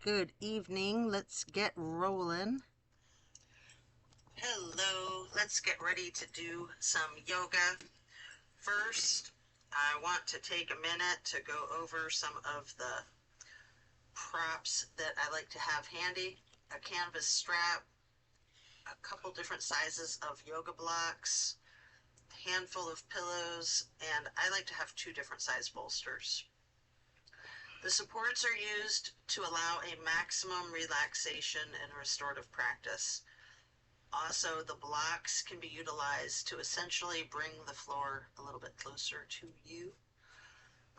Good evening. Let's get rolling. Hello, let's get ready to do some yoga. First, I want to take a minute to go over some of the props that I like to have handy. A canvas strap, a couple different sizes of yoga blocks, a handful of pillows, and I like to have 2 different size bolsters. The supports are used to allow a maximum relaxation and restorative practice. Also, the blocks can be utilized to essentially bring the floor a little bit closer to you.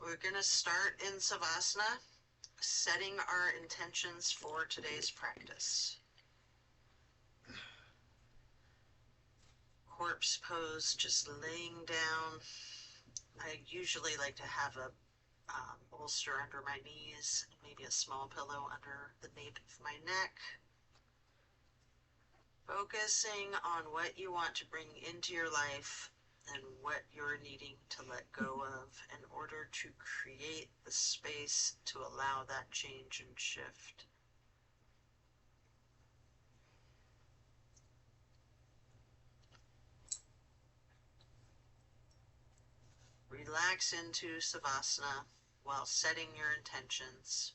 We're going to start in Savasana, setting our intentions for today's practice. Corpse pose, just laying down. I usually like to have a bolster under my knees, maybe a small pillow under the nape of my neck. Focusing on what you want to bring into your life and what you're needing to let go of in order to create the space to allow that change and shift. Relax into Savasana while setting your intentions.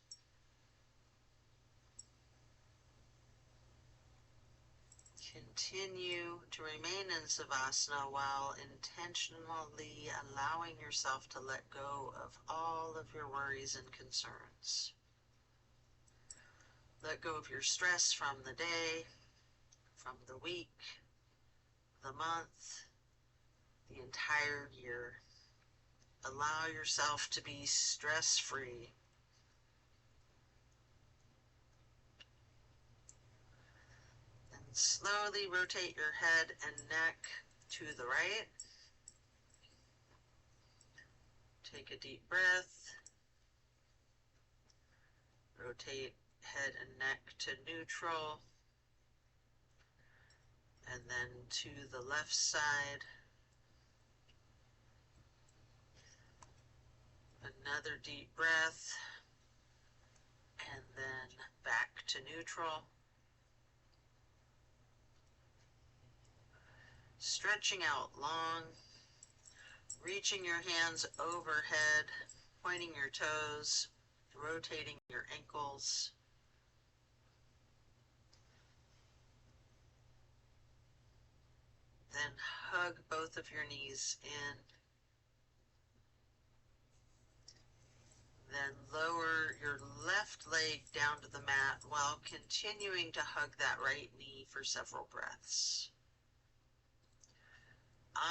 Continue to remain in Savasana while intentionally allowing yourself to let go of all of your worries and concerns. Let go of your stress from the day, from the week, the month, the entire year. Allow yourself to be stress-free. Slowly rotate your head and neck to the right. Take a deep breath. Rotate head and neck to neutral. And then to the left side. Another deep breath. And then back to neutral. Stretching out long, reaching your hands overhead, pointing your toes, rotating your ankles. Then hug both of your knees in. Then lower your left leg down to the mat while continuing to hug that right knee for several breaths.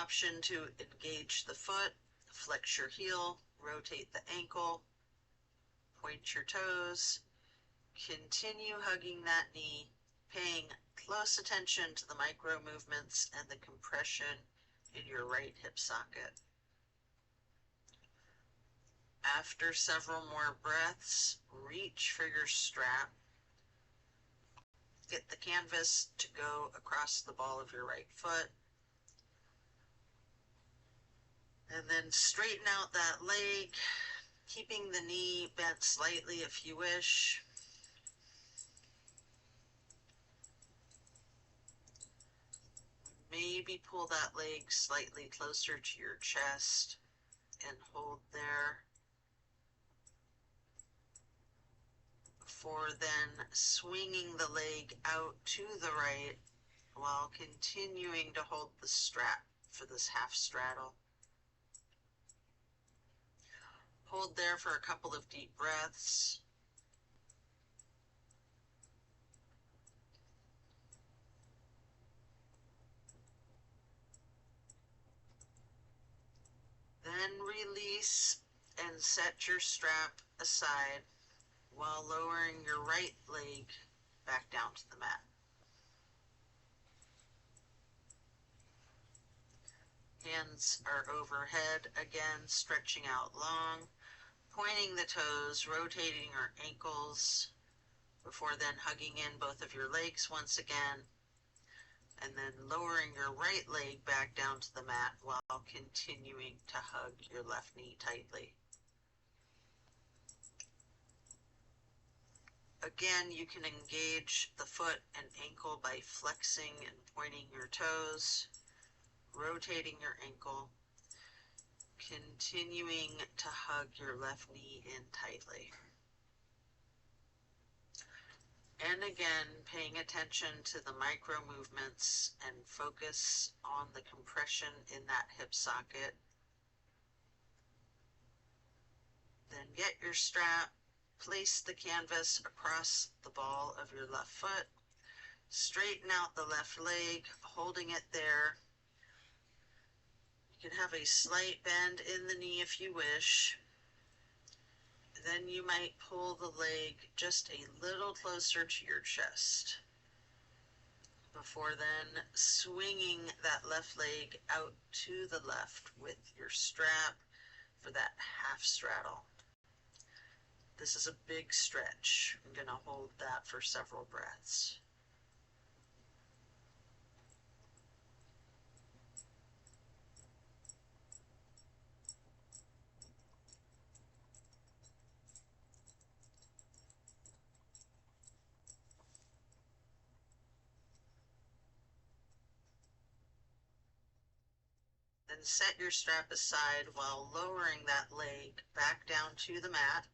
Option to engage the foot, flex your heel, rotate the ankle, point your toes, continue hugging that knee, paying close attention to the micro movements and the compression in your right hip socket. After several more breaths, reach for your strap. Get the canvas to go across the ball of your right foot. And then straighten out that leg, keeping the knee bent slightly if you wish. Maybe pull that leg slightly closer to your chest and hold there. Before then swinging the leg out to the right while continuing to hold the strap for this half straddle. Hold there for a couple of deep breaths. Then release and set your strap aside while lowering your right leg back down to the mat. Hands are overhead, again stretching out long, pointing the toes, rotating your ankles, before then hugging in both of your legs once again, and then lowering your right leg back down to the mat while continuing to hug your left knee tightly. Again, you can engage the foot and ankle by flexing and pointing your toes, rotating your ankle, continuing to hug your left knee in tightly. And again, paying attention to the micro movements and focus on the compression in that hip socket. Then get your strap, place the canvas across the ball of your left foot, straighten out the left leg, holding it there. You can have a slight bend in the knee if you wish. Then you might pull the leg just a little closer to your chest before then swinging that left leg out to the left with your strap for that half straddle. This is a big stretch. I'm going to hold that for several breaths. Then set your strap aside while lowering that leg back down to the mat.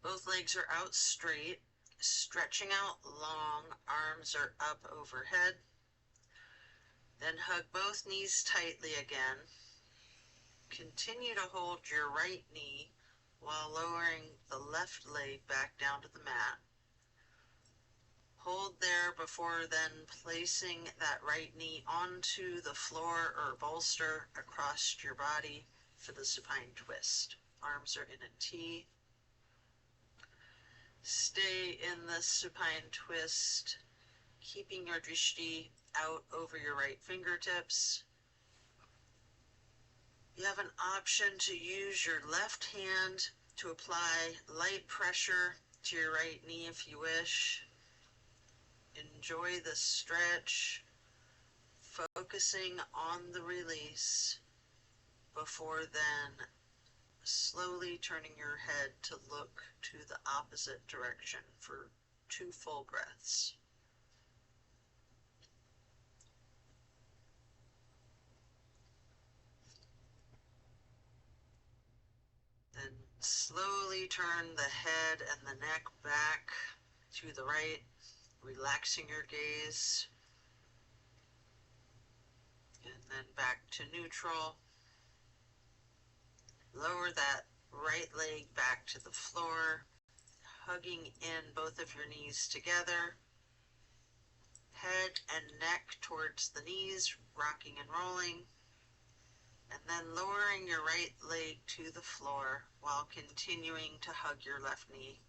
Both legs are out straight, stretching out long, arms are up overhead. Then hug both knees tightly again. Continue to hold your right knee while lowering the left leg back down to the mat. Hold there before then placing that right knee onto the floor or bolster across your body for the supine twist. Arms are in a T. Stay in the supine twist, keeping your drishti out over your right fingertips. You have an option to use your left hand to apply light pressure to your right knee if you wish. Enjoy the stretch, focusing on the release before then slowly turning your head to look to the opposite direction for 2 full breaths. Then slowly turn the head and the neck back to the right, relaxing your gaze, and then back to neutral. Lower that right leg back to the floor, hugging in both of your knees together, head and neck towards the knees, rocking and rolling, and then lowering your right leg to the floor while continuing to hug your left knee.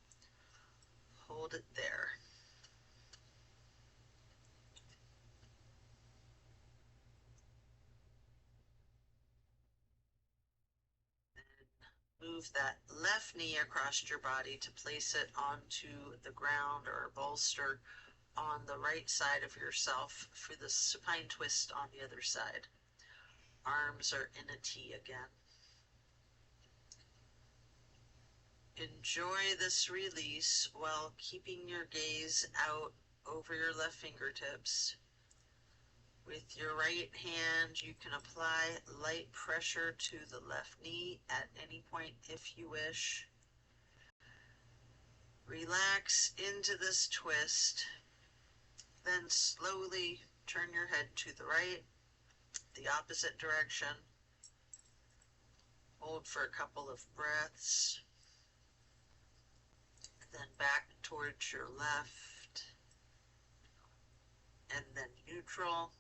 Hold it there. Move that left knee across your body to place it onto the ground or bolster on the right side of yourself for the supine twist on the other side. Arms are in a T again. Enjoy this release while keeping your gaze out over your left fingertips. With your right hand, you can apply light pressure to the left knee at any point if you wish. Relax into this twist, then slowly turn your head to the right, the opposite direction. Hold for a couple of breaths, then back towards your left, and then neutral.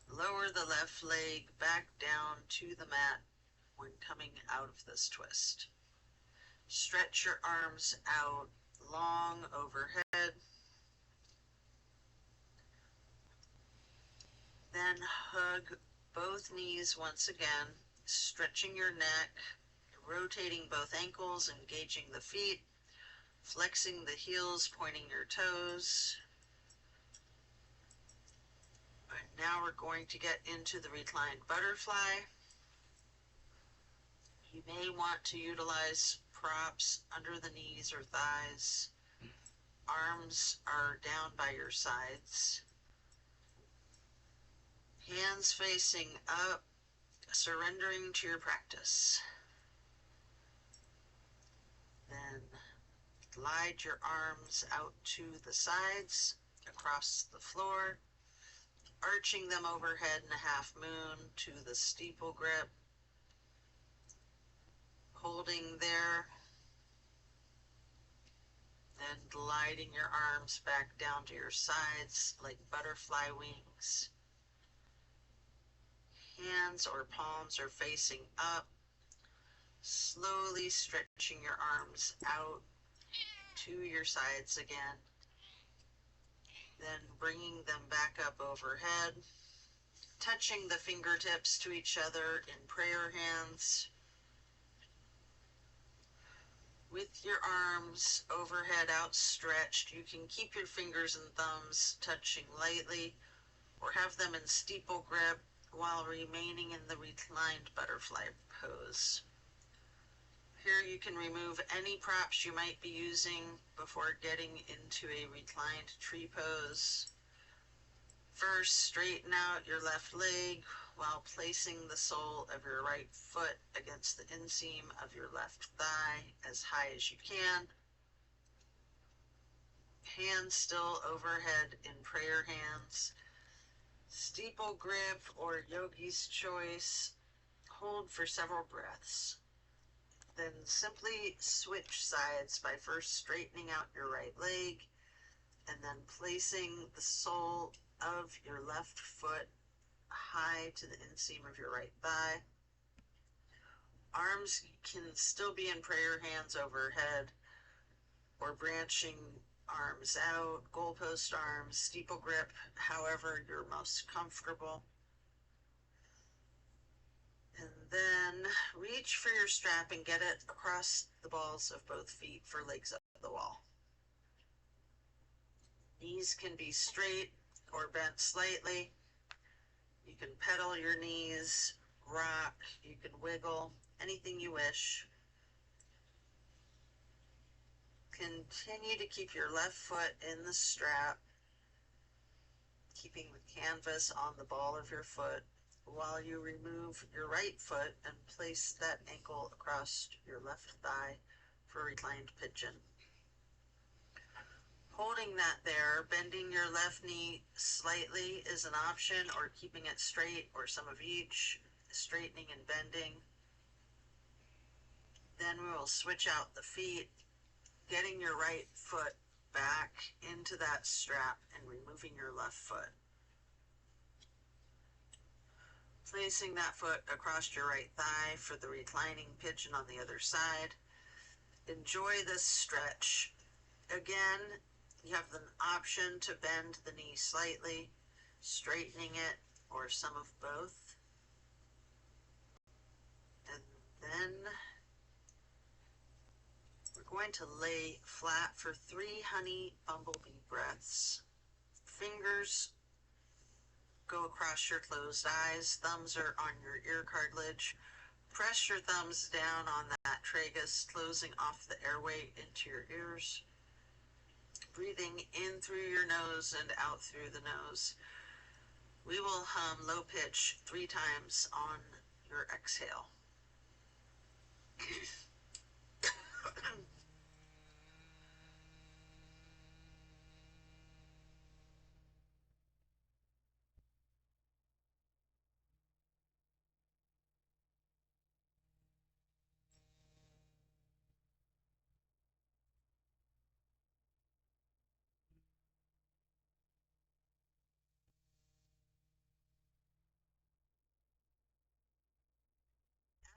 Lower the left leg back down to the mat when coming out of this twist. Stretch your arms out long overhead. Then hug both knees once again, stretching your neck, rotating both ankles, engaging the feet, flexing the heels, pointing your toes. And now we're going to get into the reclined butterfly. You may want to utilize props under the knees or thighs. Arms are down by your sides. Hands facing up, surrendering to your practice. Then glide your arms out to the sides, across the floor, arching them overhead in a half moon to the steeple grip. Holding there, then gliding your arms back down to your sides like butterfly wings. Hands or palms are facing up, slowly stretching your arms out to your sides again, then bringing them back up overhead, touching the fingertips to each other in prayer hands. With your arms overhead outstretched, you can keep your fingers and thumbs touching lightly or have them in steeple grip while remaining in the reclined butterfly pose. Here you can remove any props you might be using before getting into a reclined tree pose. First, straighten out your left leg while placing the sole of your right foot against the inseam of your left thigh as high as you can. Hands still overhead in prayer hands. Steeple grip or yogi's choice. Hold for several breaths. Then simply switch sides by first straightening out your right leg and then placing the sole of your left foot high to the inseam of your right thigh. Arms can still be in prayer hands overhead or branching arms out, goalpost arms, steeple grip, however you're most comfortable. And then reach for your strap and get it across the balls of both feet for legs up the wall. Knees can be straight or bent slightly. You can pedal your knees, rock, you can wiggle, anything you wish. Continue to keep your left foot in the strap, keeping the canvas on the ball of your foot while you remove your right foot and place that ankle across your left thigh for reclined pigeon. Holding that there, bending your left knee slightly is an option, or keeping it straight, or some of each, straightening and bending. Then we will switch out the feet, getting your right foot back into that strap and removing your left foot. Placing that foot across your right thigh for the reclining pigeon on the other side. Enjoy this stretch. Again, you have the option to bend the knee slightly, straightening it, or some of both. And then we're going to lay flat for 3 honey bumblebee breaths. Fingers go across your closed eyes, thumbs are on your ear cartilage. Press your thumbs down on that tragus, closing off the airway into your ears. Breathing in through your nose and out through the nose. We will hum low pitch 3 times on your exhale.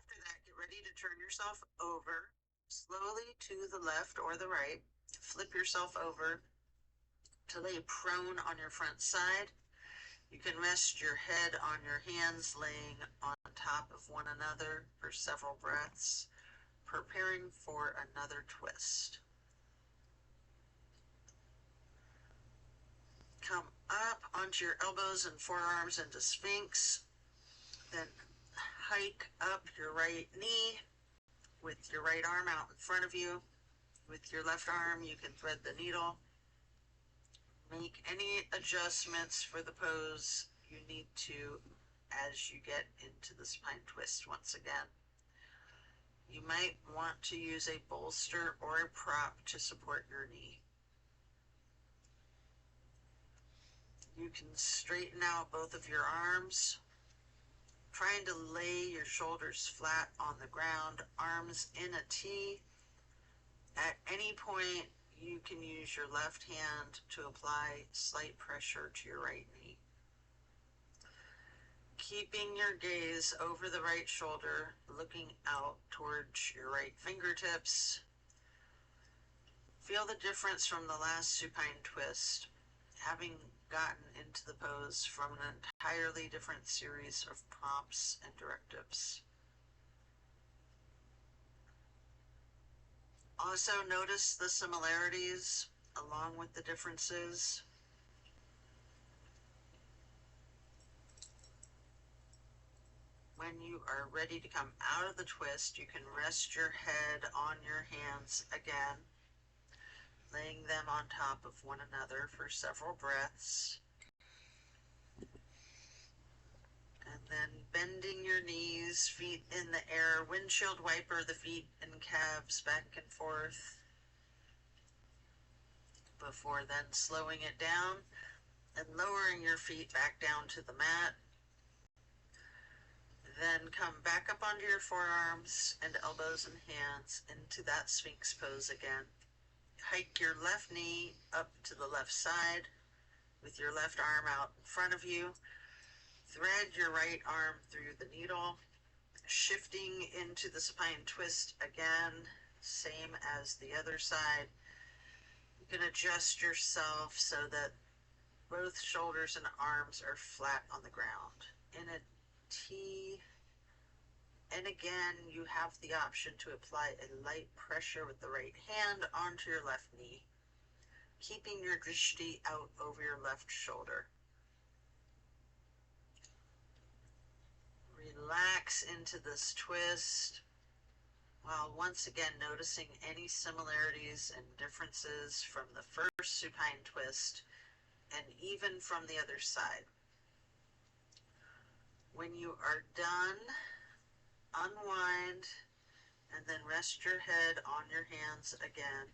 After that, get ready to turn yourself over slowly to the left or the right. Flip yourself over to lay prone on your front side. You can rest your head on your hands, laying on top of one another for several breaths, preparing for another twist. Come up onto your elbows and forearms into Sphinx, then hike up your right knee, with your right arm out in front of you. With your left arm, you can thread the needle. Make any adjustments for the pose you need to as you get into the spine twist once again. You might want to use a bolster or a prop to support your knee. You can straighten out both of your arms, trying to lay your shoulders flat on the ground, arms in a T. At any point, you can use your left hand to apply slight pressure to your right knee. Keeping your gaze over the right shoulder, looking out towards your right fingertips. Feel the difference from the last supine twist, having gotten into the pose from an entirely different series of prompts and directives. Also notice the similarities along with the differences. When you are ready to come out of the twist, you can rest your head on your hands again, laying them on top of one another for several breaths. And then bending your knees, feet in the air, windshield wiper the feet and calves back and forth, before then slowing it down and lowering your feet back down to the mat. Then come back up onto your forearms and elbows and hands into that Sphinx pose again. Hike your left knee up to the left side with your left arm out in front of you. Thread your right arm through the needle, shifting into the supine twist again, same as the other side. You can adjust yourself so that both shoulders and arms are flat on the ground. In a T, and again, you have the option to apply a light pressure with the right hand onto your left knee, keeping your drishti out over your left shoulder. Relax into this twist, while once again noticing any similarities and differences from the first supine twist and even from the other side. When you are done, unwind and then rest your head on your hands again.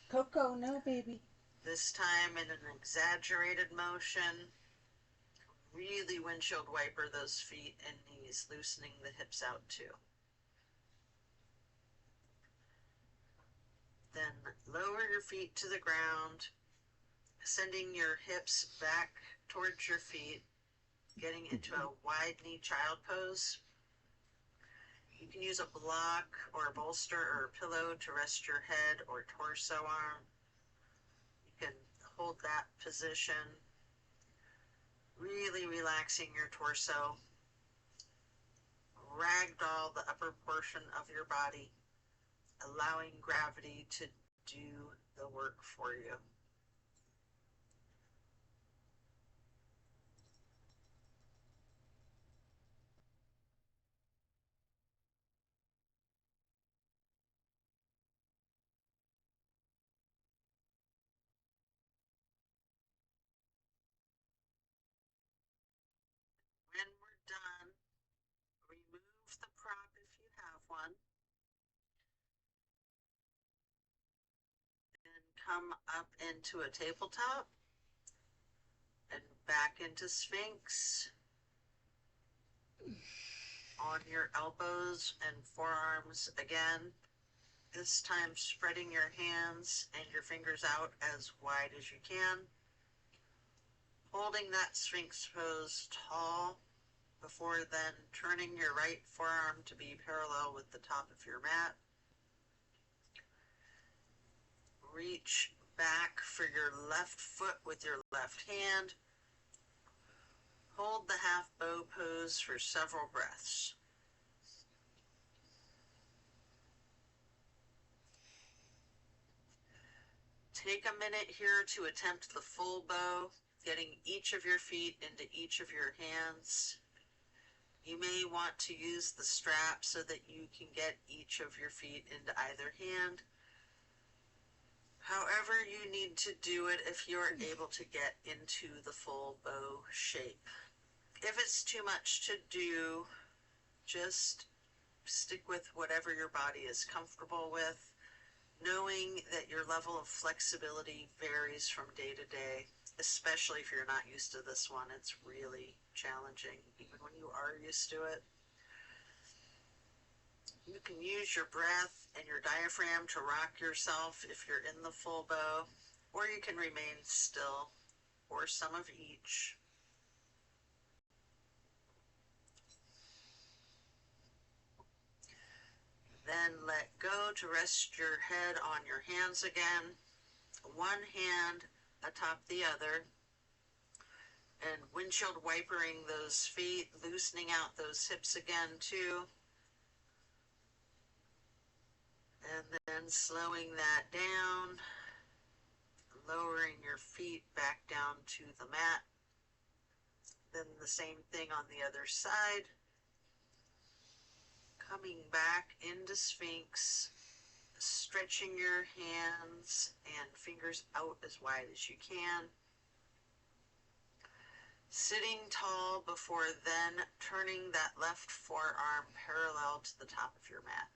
Coco, no, baby. This time in an exaggerated motion. Really windshield wiper those feet and knees, loosening the hips out too. Then lower your feet to the ground, sending your hips back towards your feet, getting into a wide knee child pose. You can use a block or a bolster or a pillow to rest your head or torso on. You can hold that position, really relaxing your torso. Ragdoll the upper portion of your body, allowing gravity to do the work for you. When we're done, remove the prop if you have one, and come up into a tabletop and back into Sphinx on your elbows and forearms again, this time spreading your hands and your fingers out as wide as you can, holding that Sphinx pose tall, before then turning your right forearm to be parallel with the top of your mat. Reach back for your left foot with your left hand. Hold the half bow pose for several breaths. Take a minute here to attempt the full bow, getting each of your feet into each of your hands. You may want to use the strap so that you can get each of your feet into either hand. However you need to do it if you're able to get into the full bow shape. If it's too much to do, just stick with whatever your body is comfortable with, knowing that your level of flexibility varies from day to day, especially if you're not used to this one. It's really challenging, even when you are used to it. You can use your breath and your diaphragm to rock yourself if you're in the full bow, or you can remain still, or some of each. Then let go to rest your head on your hands again, one hand atop the other, and windshield wipering those feet, loosening out those hips again too. And then slowing that down, lowering your feet back down to the mat. Then the same thing on the other side. Coming back into Sphinx, stretching your hands and fingers out as wide as you can. Sitting tall before then turning that left forearm parallel to the top of your mat.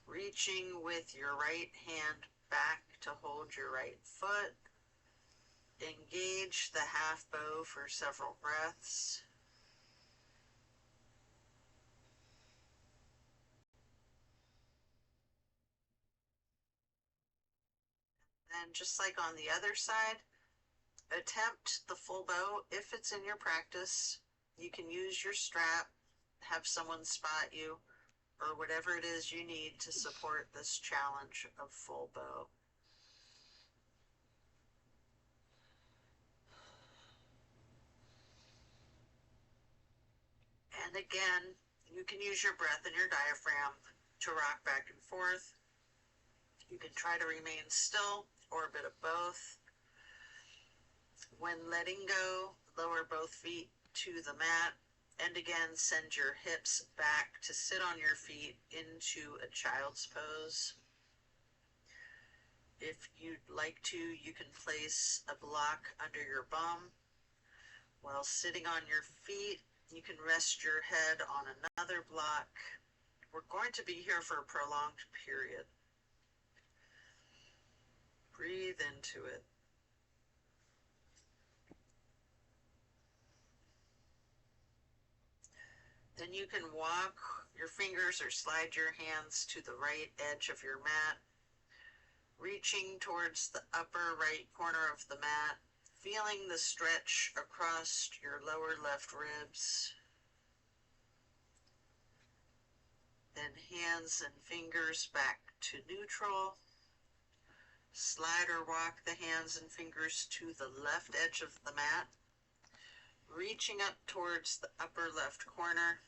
Reaching with your right hand back to hold your right foot. Engage the half bow for several breaths. Then just like on the other side, attempt the full bow if it's in your practice. You can use your strap, have someone spot you, or whatever it is you need to support this challenge of full bow. And again, you can use your breath and your diaphragm to rock back and forth. You can try to remain still or a bit of both. When letting go, lower both feet to the mat, and again send your hips back to sit on your feet into a child's pose. If you'd like to, you can place a block under your bum. While sitting on your feet, you can rest your head on another block. We're going to be here for a prolonged period. Breathe into it. Then you can walk your fingers or slide your hands to the right edge of your mat, reaching towards the upper right corner of the mat, feeling the stretch across your lower left ribs. Then hands and fingers back to neutral. Slide or walk the hands and fingers to the left edge of the mat, reaching up towards the upper left corner.